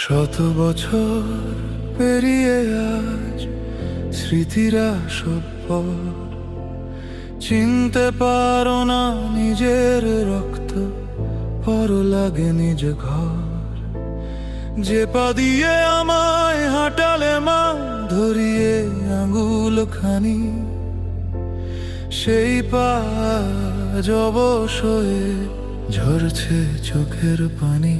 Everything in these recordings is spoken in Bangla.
শত বছর পেরিয়ে আজ স্মৃতিরা সভ্য, চিনতে পারো না নিজের রক্ত, পর লাগে নিজ ঘর। যে পা দিয়ে আমায় হাঁটালে মা, ধরিয়ে আঙুল খানি, সেই পা আজ অবশয়ে ঝরছে চোখের পানি।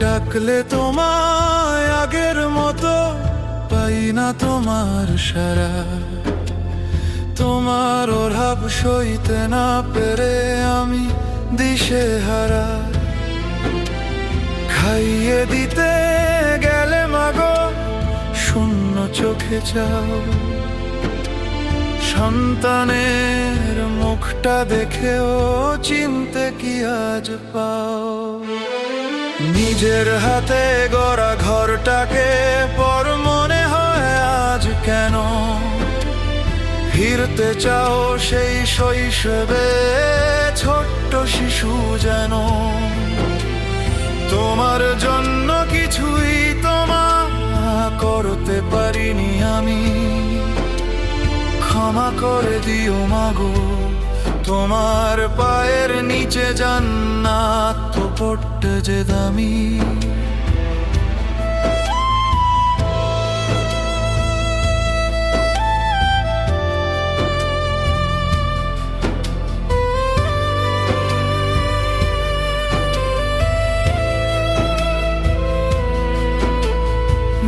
ডাকলে তোমায় আগের মতো পাই না তোমার সারা, তোমার অভাব সইতে না পেরে আমি দিশেহারা। খাইয়ে দিতে গেলে মাগো শূন্য চোখে চাও, সন্তানের মুখটা দেখেও চিনতে কি আজ পাও? নিজের হাতে গড়া ঘরটাকে পর মনে হয় আজ কেন? ফিরতে চাও সেই শৈশবে ছোট্ট শিশু যেন। তোমার জন্য কিছুই তোমা করতে পারিনি আমি, ক্ষমা করে দিও মাগো। তোমার পায়ের নিচে জান্নাত তো পড়তে যে দামি।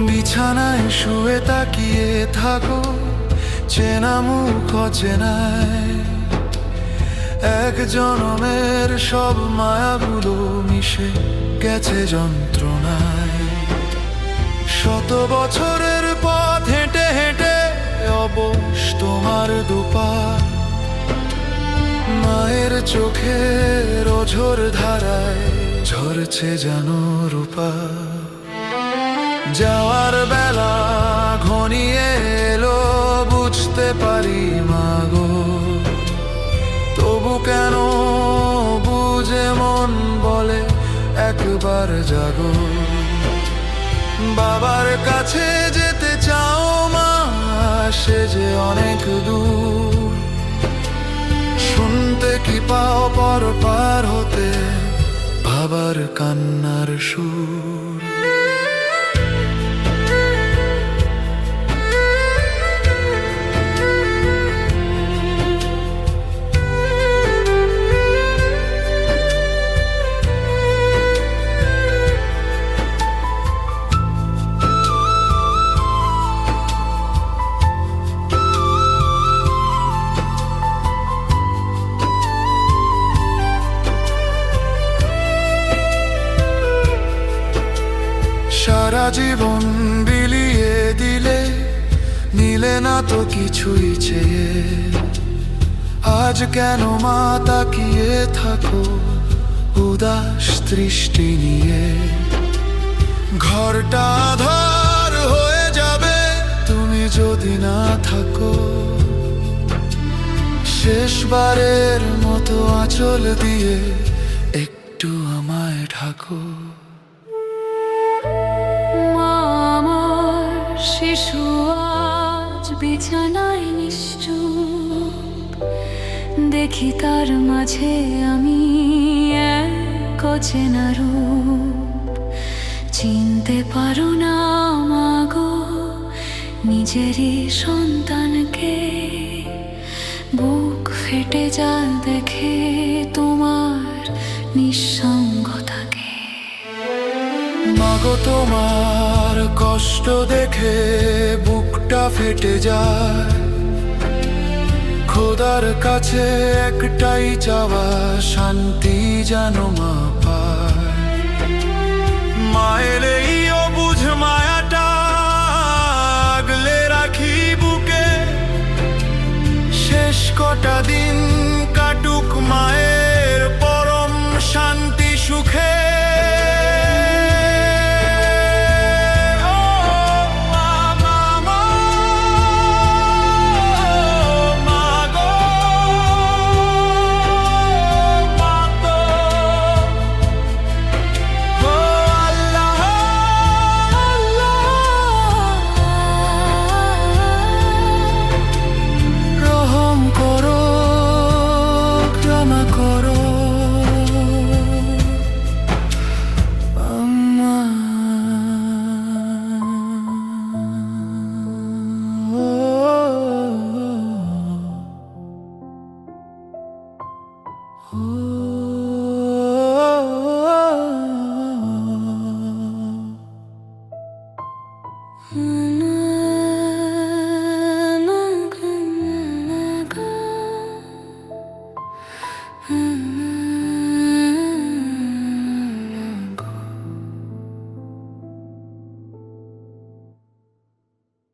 বিছানায় শুয়ে তাকিয়ে থাকো, চেনা মুখ অচেনায়, এক জনমের সব মায়াগুলো মিশে গেছে যন্ত্রণায়। শত বছরের পথ হেঁটে হেঁটে অবশ তোমার দুপা, মায়ের চোখের অঝোর ধারায় ঝরছে যেন রূপা। যাওয়ার বেলা ঘনিয়ে এলো বুঝতে পারি মাগো, তবু কেন বুঝে মন বলে একবার জাগো। বাবার কাছে যেতে চাও মা, সে যে অনেক দূর, শুনতে কি পাও পর পার হতে বাবার কান্নার সুর? সারা জীবন বিলিয়ে দিলে নিলে না তো কিছুই চেয়ে, আজ কেন মা তাকিয়ে থাকো উদাস দৃষ্টি নিয়ে? ঘরটা আঁধার হয়ে যাবে তুমি যদি না থাকো, শেষবারের মতো আঁচল দিয়ে একটু আমায় ঢাকো। শিশু আজ বিছানায় নিশ্চুপ, দেখি তার মাঝে আমি এক অচেনা রূপ। চিনতে পারো না মাগো নিজেরই সন্তানকে, বুক ফেটে যায় দেখে তোমার নিঃসঙ্গতাকে। মাগো তোমার কষ্ট দেখে বুকটা ফেটে যায়, খোদার কাছে একটাই চাওয়া শান্তি যেন মা পায়। মায়ের এই অবুঝ মায়াটা আগলে রাখি বুকে, শেষ কটা দিন